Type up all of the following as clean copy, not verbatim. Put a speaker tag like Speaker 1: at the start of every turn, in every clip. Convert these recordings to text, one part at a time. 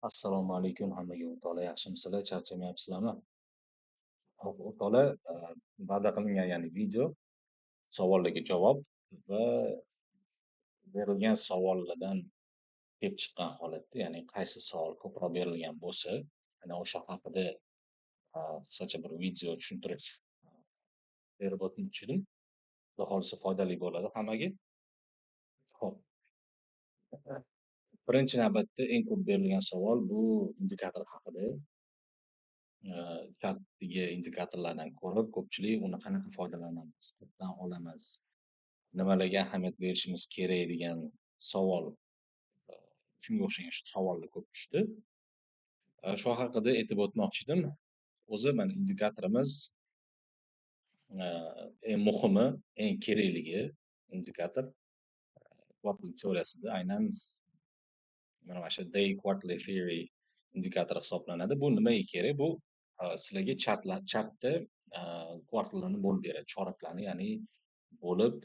Speaker 1: Assalomu alaykum hammaga o'rtoqlar, yaxshimisizlar, charchamayapsizlarmi? Hop, o'rtoqlar, va'da qilingan ya'ni video savollarga javob va berilgan savollardan kelib chiqqan holatda, ya'ni qaysi savol ko'proq berilgan bo'lsa, ana o'sha haqida qisqacha bir video tushuntirish berib o'tmoqchi edim. Xudo xohlasa foydali bo'ladi hammaga. Ho'p, birinchi navbatda eng ko'p berilgan savol bu indikator haqida. Kartdagi indikatorlardan ko'ra ko'pchilik uni qanaqa foydalanamiz, qayerdan olamiz, nimalarga ahamiyat berishimiz kerak degan savol, shunga o'xshagan savollar ko'p tushdi. Shu haqida aytib o'tmoqchi edim. O'zi mana indikatorimiz eng muhimi, eng kerakligi indikator quarterly teoriyasida aynan mana shu day quarterly theory indikatori hisoblanadi. Bu nimaga kerak? Bu sizlarga chartda kvartallarni bo'lib beradi, choraklarni, ya'ni bo'lib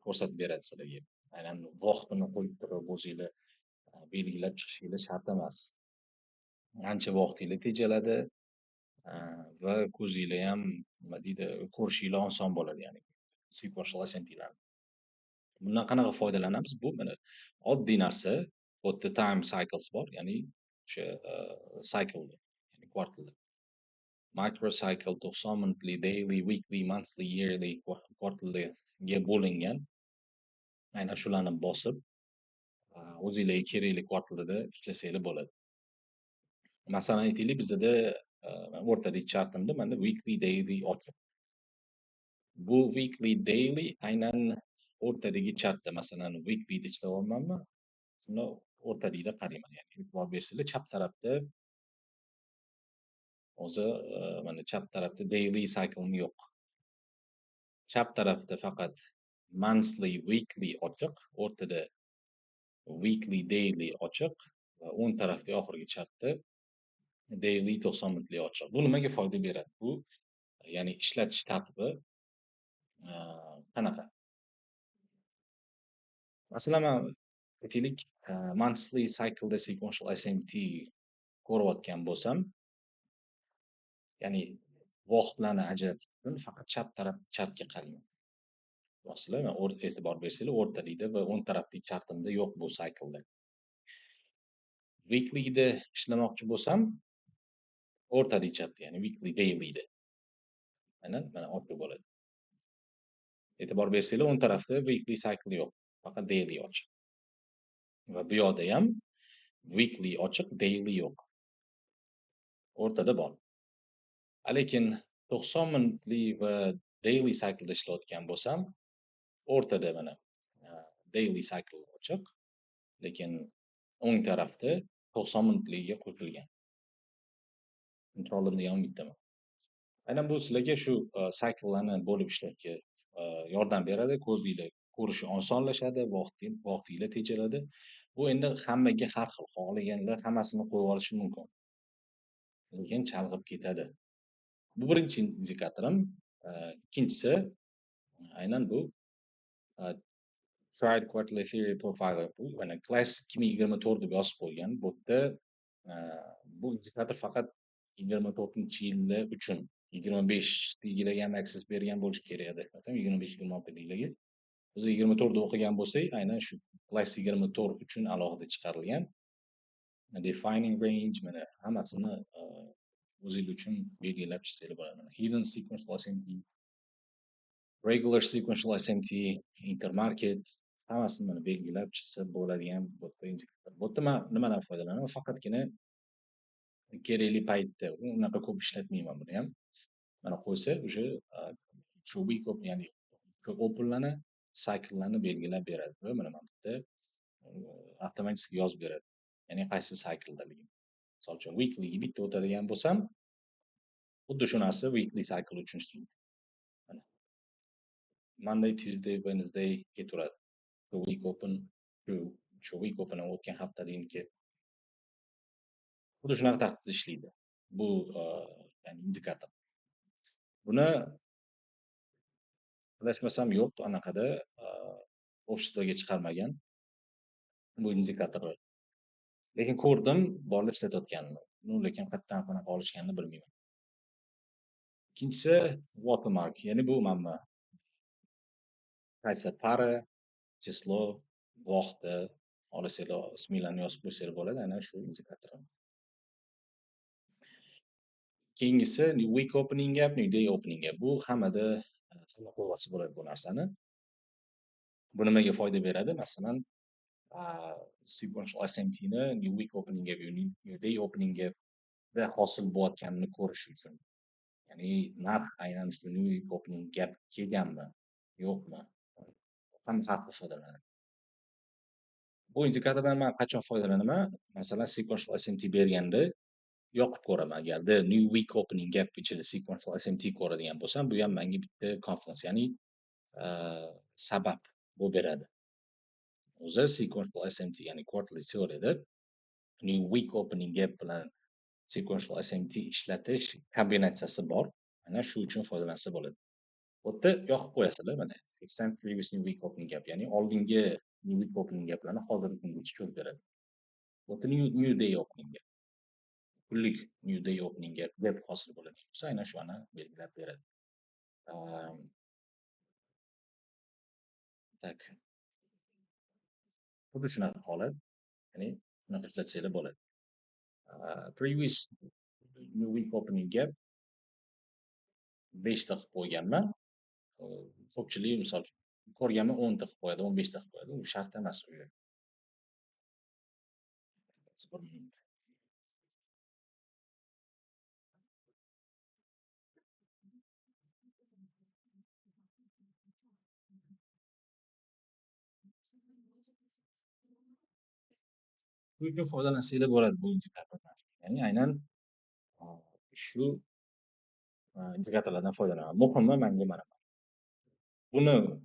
Speaker 1: ko'rsatib beradi sizlarga. Aynan vaqtini qo'yib turib o'zinglar belgilab chiqishinglar shart emas. Ancha vaqtinglar tejaladi va ko'zinglar ham nima deydi, ko'rishinglar oson bo'ladi, ya'ni sequential SMT'larni. Bundan qanaqa foydalanamiz? Bu mana oddiy narsa, bu yerda time cycles bor, ya'ni o'sha cycle, ya'ni kvartallar. Microcycle 90 minutli, daily, weekly, monthly, yearly, kvartalga bo'lingan. Aynan shularni bosib, o'zinglarga kerakli kvartalda ishlasanglar bo'ladi. Masalan, aytaylik, bizda o'rtadagi chartimda mana weekly, daily ochiq. Bu weekly, daily aynan o'rtadagi chartda, masalan, weekly da ishlayapmanmi? Shuni o'rtadagida qarayman. Ya'ni e'tibor bersanglar, chap tarafda o'zi mana chap tarafda daily cycle'm yo'q. Chap tarafda faqat monthly, weekly ochiq, o'rtada weekly, daily ochiq va o'ng tarafda oxirgi chartda daily 90 minutli ochiq. Bu nimaga foyda beradi? Bu ya'ni ishlatish tartibi qanaqa? Masalan, men aytaylik, monthly cycleda sequential SMT ko'rayotgan bo'lsam, ya'ni vaqtlarni ajratishdan faqat chap taraf chartga qarayman. Masalan, e'tibor bersanglar, o'rtalikda va o'ng tarafdagi chartimda yo'q bu cycleda. Weeklyda ishlamoqchi bo'lsam, o'rtadagi chartda, ya'ni weekly, dailyda aynan mana ochiq bo'ladi. E'tibor bersanglar, o'ng tarafda weekly cycle yo'q, faqat daily ochiq. Va bu yoqda ham weekly ochiq, daily yo'q. O'rtada bor. Lekin 90 minutli va daily cycleda ishlayotgan bo'lsam, o'rtada mana daily cycle ochiq, lekin o'ng tarafda 90 minutliga qo'shilgan. Kontrolimda ham bittaman. Aynan bu sizlarga shu cyclelarni bo'lib ishlashga yordam beradi, ko'zinglar ko'rishi osonlashadi, vaqtinglar tejaladi. Bu endi hammaga har xil, xohlaganlar hammasini qo'yib olishi mumkin. Lekin chalg'ib ketadi. Bu birinchi indikatorim. Ikkinchisi aynan bu Tried Quarterly Theory Profiler. Bu mana Class 2024 deb yozib qo'ygan. Bu yerda bu indikator faqat 24-yillar uchun, 25-yillarga ham access bergan bo'lish kerak edi. 25-26-yillarga. Biz 24 da o'qigan bo'lsak, aynan shu Class 24 uchun alohida chiqarilgan. Defining range, mana hammasini o'zingiz uchun belgilab chiqsanglar bo'ladi. Hidden sequential SMT, regular sequential SMT, intermarket, hammasini mana belgilab chiqsa bo'ladigan bu indikator. Bu yerda men nimadan foydalanaman? Faqatgina kerakli paytda, unaqa ko'p ishlatmayman buni ham. Mana qo'ysa, o'sha shu week open, ya'ni openlarni, cyclelarni belgilab beradi va mana bu yerda avtomatik yozib beradi. Ya'ni qaysi cycledaligini. Misol uchun weeklyga bitta o'tadigan bo'lsam, xuddi shu narsa weekly cycle uchun ishlaydi. Mana Monday, Tuesday, Wednesday ketaveradi. Shu week open, shu week open o'tgan haftalikniki. Xuddi shunaqa tartibda ishlaydi. Bu ya'ni indikator. Buni adashmasam yo'q, anaqada обществоga chiqarmagan bu indikatorni. Lekin ko'rdim bolalar ishlatayotganini. Lekin qayerdan qanaqa olishganini bilmayman. Ikkinchisi watermark, ya'ni bu manba. Qaysi para, chislo, vaqtni olasizlar, isminglarni yozib qo'ysanglar bo'ladi. Aynan shu indikator. Keyingisi new week opening gap, new day opening gap. Bu hammada hamma qo'lbosi bo'ladi bu narsani. Bu nimaga foyda beradi? Masalan, sequential SMT ni new week opening gap, new day opening gap da hosil bo'layotganini ko'rish uchun. Ya'ni narx aynan shu new week opening gap kelganmi, yo'qmi? Hamma haqli foydalanadi. Bu indikatordan men qachon foydalanaman? Masalan, sequential SMT berganda yoqib ko'raman. Agarda new week opening gap ichida sequential SMT ko'radigan bo'lsam, bu ham menga bitta confidence, ya'ni sabab bo'lib beradi. O'zi sequential SMT, ya'ni quarterly teoriyada new week opening gap bilan sequential SMT ishlatish kombinatsiyasi bor. Mana shu uchun foydalansa bo'ladi. Bu yerda yoqib qo'yasizlar mana extend previous new week opening gap, ya'ni oldingi new week opening gaplarni hozirgi kunga ko'rib beradi. Bu yerda new day opening gap. Kunlik new day opening gap deb hosil bo'ladi. Aynan shuni belgilab beradi. Tak. Xuddi shunaqa holat, ya'ni shunaqa ishlatsanglar bo'ladi. Previous new week opening gap 5 ta qilib qo'yganman. Ko'pchilik misol uchun ko'rganman 10 ta qilib qo'yadi, 15 ta qilib qo'yadi. U shart emas u yerda. Bu uchun foydalansanglar bo'ladi bu indikatordan. Ya'ni aynan shu indikatorlardan foydalanaman. Muhimi menga mana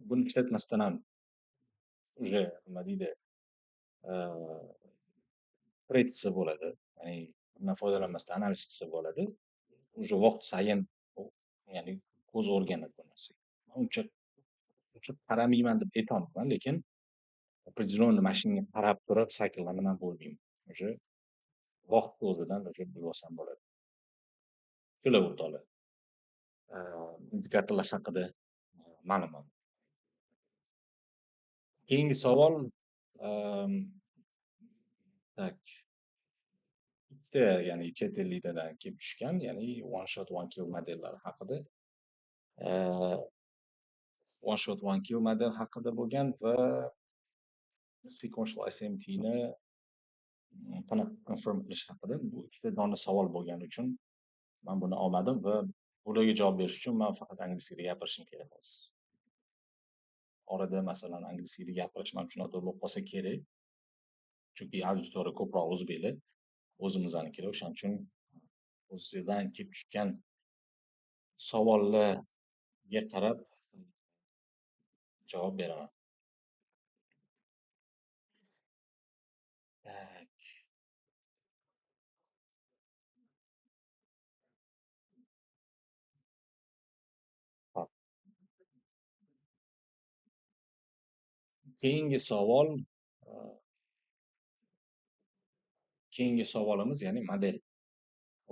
Speaker 1: buni ishlatmasdan ham уже nima deydi, trade qilsa bo'ladi. Ya'ni bundan foydalanmasdan analiz qilsa bo'ladi. Уже vaqt sayin ya'ni ko'z o'rganadi bu narsaga. Uncha qaramayman deb aytolmayman, lekin определенный mashinaga qarab turib saykllarni man bo'lmayman. Уже vaqt o'zidan bilib olsam bo'ladi. Shular o'rtoqlar. Indikatorlar haqida ma'lumot. Keyingi savol tak. Ikkita, ya'ni chet elliklardan kelib tushgan, ya'ni one shot one kill modellari haqida. One shot one kill model haqida bo'lgan va sequential SMT ni qanaqa confirm qilish haqida. Bu ikkita dona savol bo'lgani uchun men buni olmadim va bularga javob berish uchun men faqat inglizchada gapirishim kerak hozir. Orada masalan inglizchada gapirish men uchun noto'g'ri bo'lib qolsa kerak. Chunki auditoriya ko'proq o'zbeklar, o'zimiznikilar. O'shaning uchun o'zingizdan kelib tushgan savollarga qarab javob beraman. Tak. Hop. Keyingi savolimiz, ya'ni model.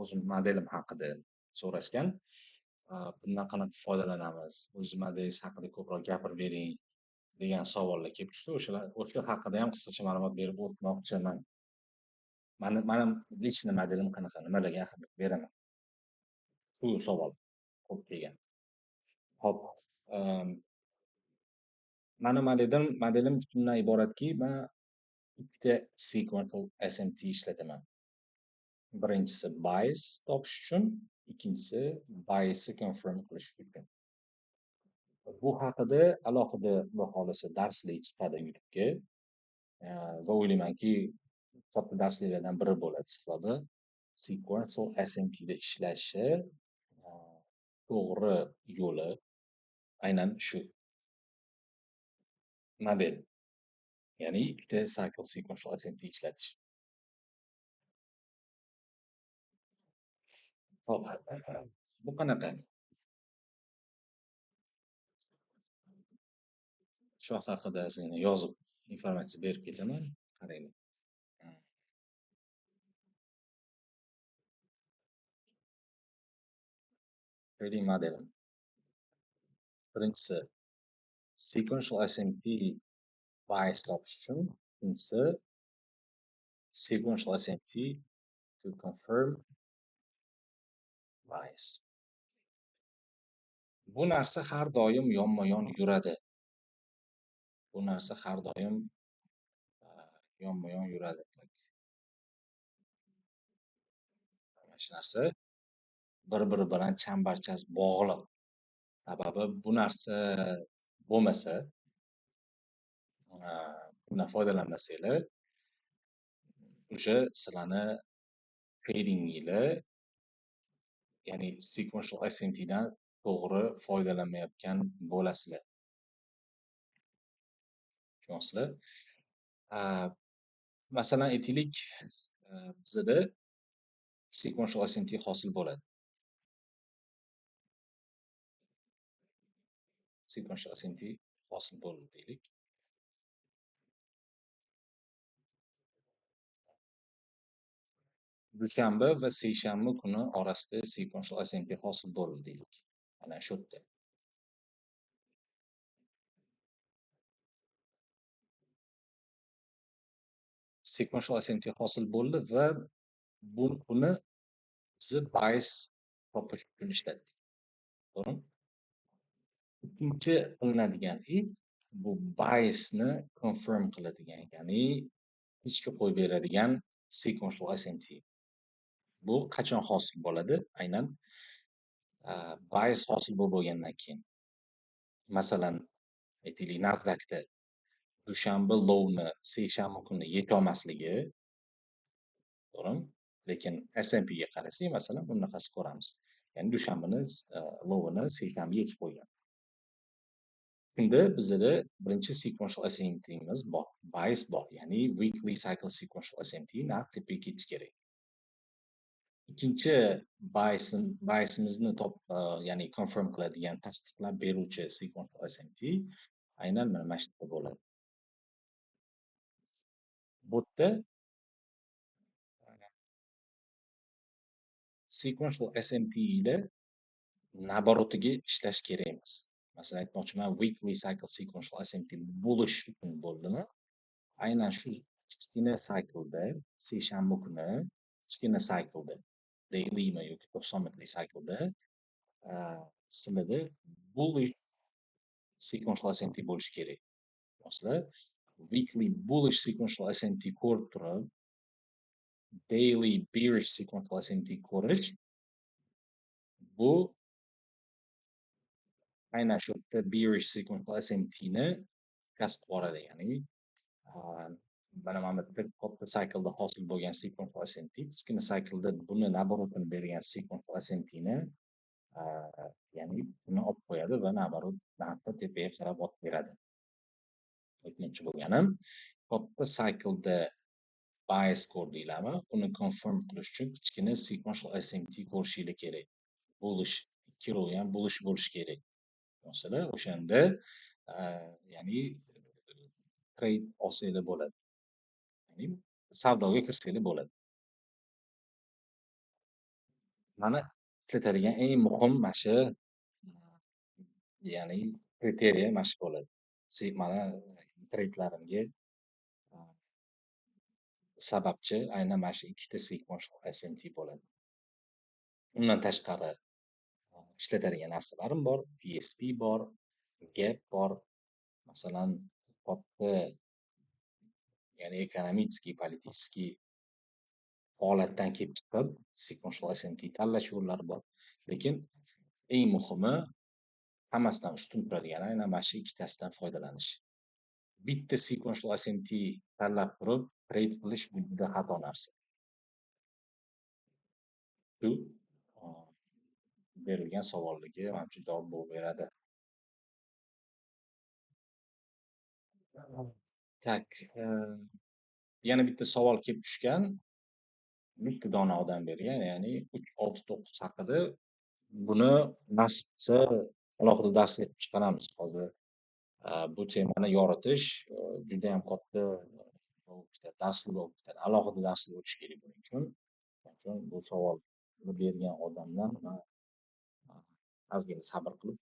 Speaker 1: O'zim modelim haqida so'rashgan. Bundan qanaqa foydalanamiz? O'z modelingiz haqida ko'proq gapirib bering degan savollar kelib tushdi. O'sha haqida ham qisqacha ma'lumot berib o'tmoqchiman. Mani lичный modelim qanaqa, nimalarga ahamiyat beraman? Shu savol ko'p kelgan. Hop. Mani modelim bundan iboratki, men ikkita sequential SMT ishlataman. Birinchisi bias topish uchun, ikkinchisi biasni confirm qilish uchun. Bu haqida alohida xudo xolisa darslar chiqadi YouTube'ga. Va o'ylaymanki, katta darslardan biri bo'ladi sifatida sequential SMTda ishlashi to'g'ri yo'li aynan shu model. Ya'ni ikkita cycle sequential SMT ishlatish. Hop. Bu qanaqa? Shu haqida yozib informatsiya berib ketaman. Qaranglar. trading modeli. Birinchisi sequential SMT bias topish uchun, ikkinchisi sequential SMT to confirm bias. Bu narsa har doim yonma-yon yuradi. Bu narsa har doim yonma-yon yuradi. Mana shu narsa bir-biri bilan chambarchas bog'liq. Sababi bu narsa bo'lmasa, bundan foydalanmasanglar, o'sha sizlarni tradinginglar, ya'ni sequential SMTdan to'g'ri foydalanmayotgan bo'lasizlar. Tushunyapsizlar? Masalan aytaylik, bizada sequential SMT hosil bo'ladi. Sequential SMT hosil bo'ldi deylik. Dushanba va seshanba kuni orasida sequential SMT hosil bo'ldi deylik. Mana shu yerda. Sequential SMT hosil bo'ldi va buni biz bias topish uchun ishlatdik. To'g'rimi? Ikkinchi qilinadigan ish bu biasni confirm qiladigan, ya'ni ichga qo'yib beradigan sequential SMT. Bu qachon hosil bo'ladi? Aynan bias hosil bo'lgandan keyin. Masalan, aytaylik Nasdaqda dushanba lowni seshanba kuni yetolmasligi, to'g'rimi? Lekin S&P ga qarasak, masalan, bunaqasi ko'ramiz. Ya'ni dushanbani lowini seshanba yetib qo'ygan. Shunda bizda birinchi sequential SMT'miz bor, bias bor, ya'ni weekly cycle sequential SMT narx tepaga ketishi kerak. Ikkinchi biasimizni ya'ni confirm qiladigan, tasdiqlab beruvchi sequential SMT aynan mana shu yerda bo'ladi. Bu yerda sequential SMT ile nabarotiga ishlash kerak emas. Masalan, aytmoqchiman, weekly cycle sequential SMT bo'lish uchun bo'ldimi? Aynan shu kichkina cycleda, seshanba kuni kichkina cycleda, dailymi yoki 90 minutlik cycleda sizlarda bullish sequential SMT bo'lishi kerak. Masalan, weekly bullish sequential SMT ko'rib turib, daily bearish sequential SMT ko'rish, bu aynan shu yerda bearish sequential SMTni kasb qiladi, ya'ni mana bu yerda katta cycleda hosil bo'lgan sequential SMT, kichkina cycleda buni naborotini bergan sequential SMTni ya'ni buni olib qo'yadi va naborot narxni tepaga qarab olib beradi. Aytmoqchi bo'lganim, katta cycleda bias ko'rdinglarmi? Uni confirm qilish uchun kichkina sequential SMT ko'rishinglar kerak. Bullish, ikki row ham bullish bo'lishi kerak. Masalan, o'shanda ya'ni trade olsanglar bo'ladi. Ya'ni savdoga kirsanglar bo'ladi. Mana ishlatadigan eng muhim mana shu ya'ni kriteriya mana shu bo'ladi. Mana trade'larimga sababchi aynan mana shu ikkita sequential SMT bo'ladi. Undan tashqari ishlatadigan narsalarim bor, PSP bor, gap bor. Masalan, katta ya'ni ekonomический, политический holatdan kelib chiqib sequential SMT tanlash yo'llari bor. Lekin eng muhimi, hammasidan ustun turadigan aynan mana shu ikkitasidan foydalanish. Bitta sequential SMT tanlab turib trade qilish bu juda xato narsa. Shu berilgan savollarga menimcha javob bo'lib beradi. Tak, yana bitta savol kelib tushgan. Bitta dona odam bergan, ya'ni 369 haqida. Buni nasib qilsa alohida darsga chiqaramiz. Hozir bu temani yoritish juda ham katta darslik bo'lib ketadi. Alohida darslik o'tish kerak buning uchun. Bu savolni bergan odamdan ozgina sabr qilib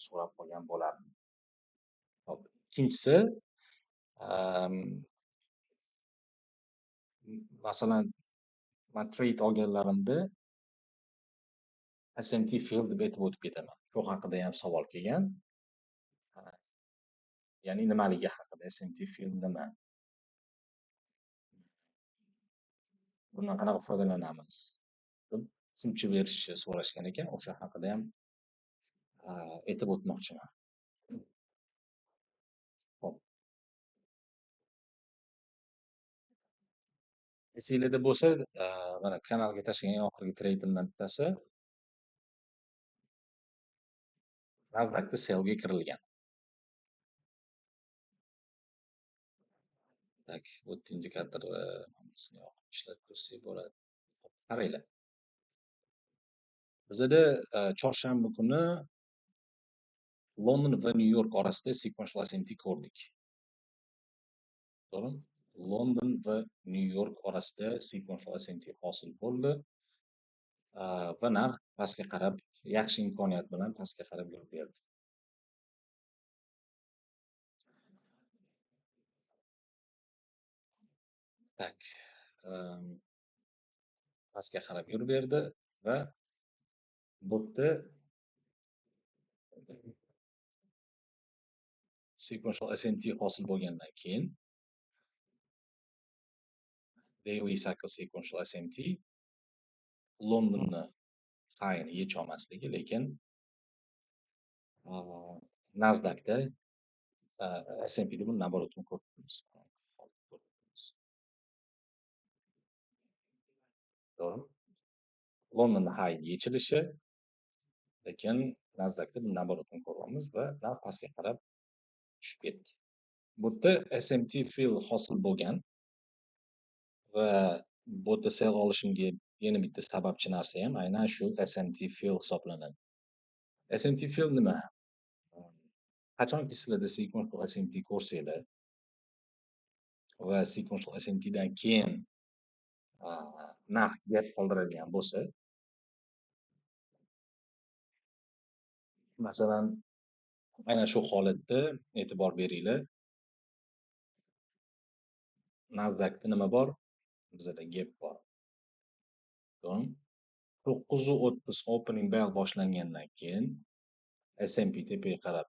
Speaker 1: so'rab qolgan bo'lardim. Hop, ikkinchisi, am, masalan, man trade olganlarimda SMT Field deb aytib o'tib ketaman. Shu haqida ham savol kelgan. Ya'ni nimaligi haqida, SMT Field nima? Bundan qanaqa foydalanamiz? deb tushuncha berishni so'rashgan ekan. O'sha haqida ham aytib o'tmoqchiman. Hop, esinglarda bo'lsa, mana kanalga tashlagan oxirgi treydimdan bittasi Nasdaqda sellga kirilgan. Tak, o'tdi indikator hammasini yoqib ishlatib tursak bo'ladi. Qaranglar. Bizada chorshanba kuni London va Nyu-York orasida sequential SMT ko'rdik. To'g'rimi? London va Nyu-York orasida sequential SMT hosil bo'ldi va narx pastga qarab, yaxshi imkoniyat bilan pastga qarab yurib berdi. Tak, pastga qarab yurib berdi va bu yerda sequential SMT hosil bo'lgandan keyin daily cycle sequential SMT Londonni high'ini yecha olmasligi, lekin Nasdaqda S&P'da buni наоборотini ko'ribmiz. To'g'rimi? Londonni high'ni yechilishi, lekin Nasdaqda buni наоборотini ko'ryapmiz va narx pastga qarab tushib ketdi. Bu yerda SMT fill hosil bo'lgan va bu yerda sell olishimga yana bitta sababchi narsa ham aynan shu SMT fill hisoblanadi. SMT fill nima? Qachonki sizlarda sequential SMT ko'rsanglar va sequential SMTdan keyin narx gap qoldiradigan bo'lsa, masalan, aynan shu holatda e'tibor beringlar. Nasdaqda nima bor? Bizada gap bor. To'g'rimi? 930 opening bell boshlangandan keyin S&P tepaga qarab,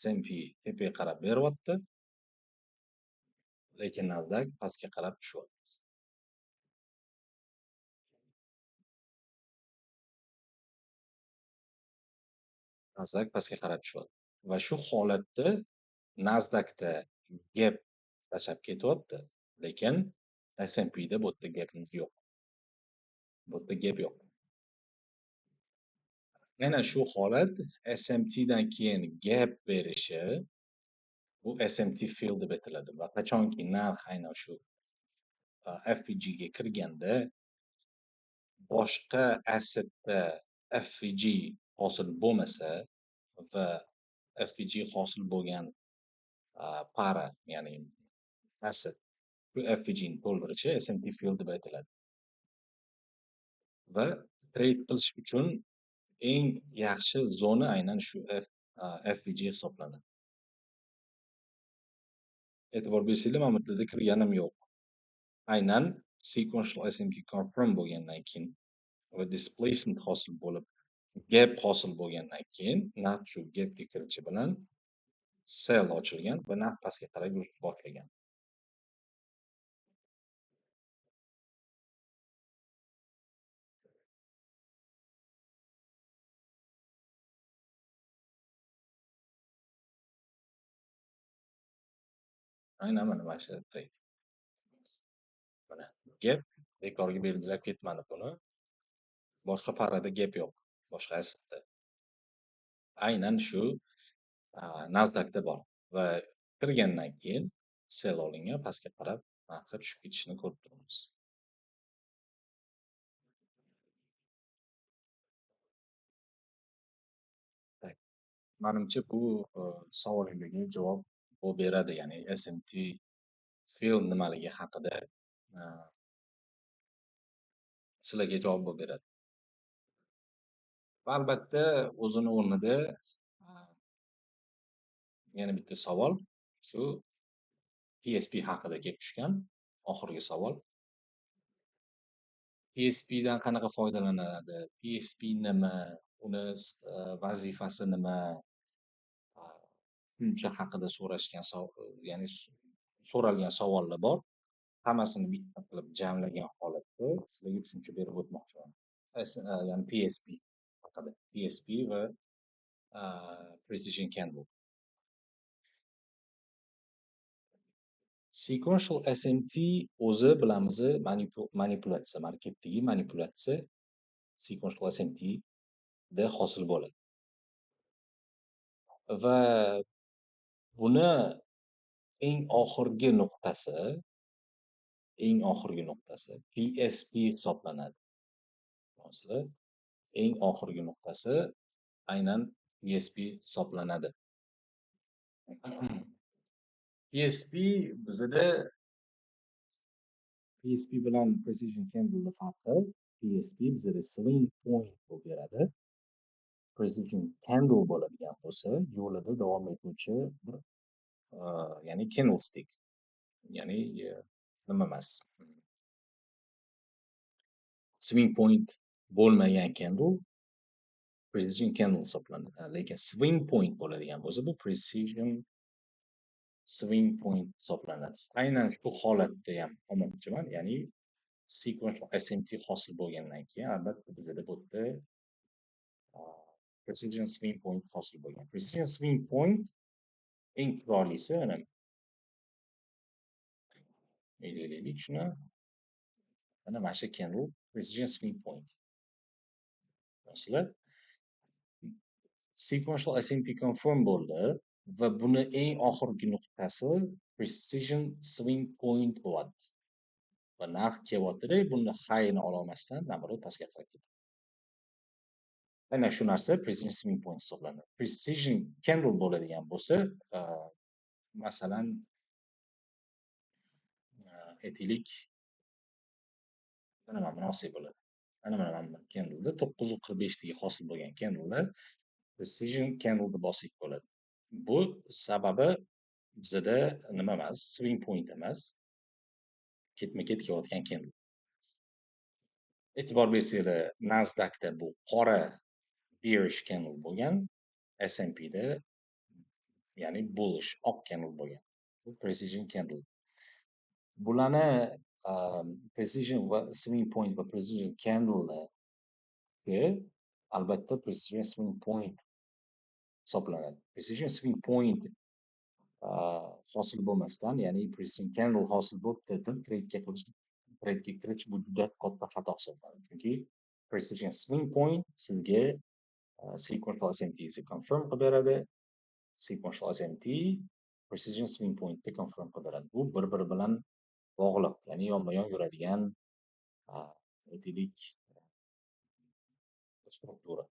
Speaker 1: S&P tepaga qarab beryapti, lekin Nasdaq pastga qarab tushyapti. Nasdaq pastga qarab tushyapti. Va shu holatda Nasdaqda gap tashlab ketyapti, lekin S&P'da bu yerda gapimiz yo'q. Bu yerda gap yo'q. Mana shu holat SMTdan keyin gap berishi, bu SMT fill deb aytiladi va qachonki narx aynan shu FVG ga kirganda boshqa assetda FVG hosil bo'lmasa va FVG hosil bo'lgan para, ya'ni asset shu FVG ni to'ldirishi SMT fill deb aytiladi. Va trade qilish uchun eng yaxshi zona aynan shu FVG hisoblanadi. E'tibor bersanglar, mana bu yerda kirganim yo'q. Aynan sequential SMT confirm bo'lgandan keyin va displacement hosil bo'lib, gap hosil bo'lgandan keyin narx shu gapga kirishi bilan sell ochilgan va narx pastga qarab yurishni boshlagan. Aynan mana shu trade. Mana gap bekorga belgilab ketmadi buni. Boshqa parada gap yo'q, boshqa assetda. Aynan shu Nasdaqda bor va kirgandan keyin sell olingan, pastga qarab narxi tushib ketishini ko'rib turibmiz. Manimcha bu savolingizga javob bu beradi, ya'ni SMT fill nimaligi haqida sizlarga javob beradi. Va albatta o'zini o'rnida yana bitta savol shu PSP haqida kelib tushgan. Oxirgi savol. PSPdan qanaqa foydalaniladi? PSP nima? Uni vazifasi nima? A, Funksiya haqida so'rashgan ya'ni so'ralgan savollar bor. Hammasini bitta qilib jamlagan holatda sizlarga tushuncha berib o'tmoqchiman. Ya'ni PSP haqida. PSP va a, Precision Candle. Sequential SMT o'zi bilamiz manipulyatsiya, marketdagi manipulyatsiya Sequential SMTda hosil bo'ladi. Va buni eng oxirgi nuqtasi PSP hisoblanadi. Hozir eng oxirgi nuqtasi aynan PSP hisoblanadi. PSP bizda PSP bilan Precision Candle farqi PSP bizda swing point bo'lib beradi. Precision Candle bo'ladigan bo'lsa, yo'lida davom etuvchi bir ya'ni candlestick. Ya'ni nima emas. Swing point bo'lmagan candle precision candle hisoblanadi. Lekin swing point bo'ladigan bo'lsa, bu precision swing point hisoblanadi. Aynan shu holatda ham olmoqchiman, ya'ni sequential SMT hosil bo'lgandan keyin albatta bizda bu yerda precision swing point hosil bo'lgan. Precision swing point eng chiroylisi ana aylaylik shuni. Mana mana shu candle precision swing point. Masalan, sequential SMT confirm bo'ldi va buni eng oxirgi nuqtasi precision swing point bo'ladi. Va narx kelyapti-da, buni high'ni ololmasdan namorat pastga qarab ketadi. Aynan shu narsa precision swing point hisoblanadi. Precision candle bo'ladigan bo'lsa, masalan, aytaylik, nima munosib bo'ladi. Mana candleda 9:45 dagi hosil bo'lgan candleda precision candle deb bosik bo'ladi. Bu sababi bizda nima emas, swing point emas, ketma-ket kelayotgan candle. E'tibor bersanglar, Nasdaqda bu qora bearish candle bo'lgan, S&Pda ya'ni bullish oq candle bo'lgan. Bu precision candle. Bularni precision va swing point va precision candle albatta precision swing point hisoblanadi. Precision swing point hosil bo'lmasdan, ya'ni precision candle hosil bo'lib trade'ga kirish bu juda katta xato hisoblanadi. Chunki precision swing point sizga sequential SMT'ni confirm qilib beradi. Sequential SMT precision swing pointni confirm qilib beradi. Bu bir-biri bilan bog'liq, ya'ni yonma-yon yuradigan aytaylik struktura.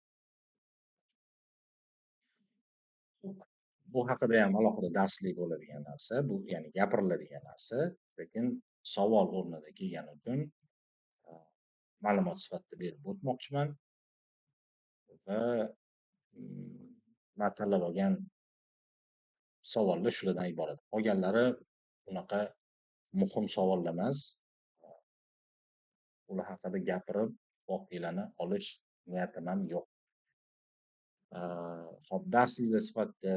Speaker 1: Bu haqida ham alohida darslik bo'ladigan narsa, bu ya'ni gapiriladigan narsa, lekin savol o'rnida kelgani uchun ma'lumot sifatida berib o'tmoqchiman va men tanlab olgan savollar shulardan iborat. Qolganlari unaqa muhim savollar emas. Ular haqida gapirib, voqealarni olish niyatim ham yo'q. Hop, darsliklar sifatida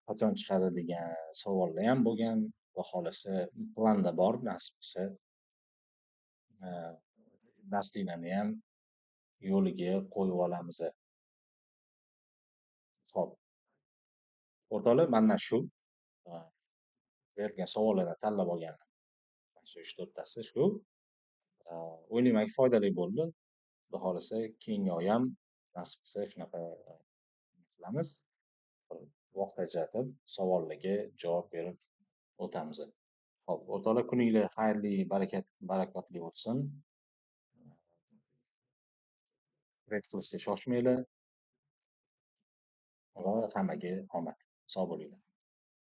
Speaker 1: qachon chiqadi degan savollar ham bo'lgan. Xudo xolasa planda bor, nasib qilsa darsliklarni ham yo'liga qo'yib olamiz. Xo'p, o'rtoqlar, mana shu bergan savollardan tanlab olganim shu 3-4 tasi shu. O'ylaymanki foydali bo'ldi. Xudo xolasa keyingi oy ham nasib qilsa shunaqa qilamiz. Vaqt ajratib savollarga javob berib o'tamiz. Xo'p, o'rtoqlar, kuninglar xayrli, barakatli o'tsin. Trade qilishda shoshmanglar va hammaga omad. Sog' bo'linglar.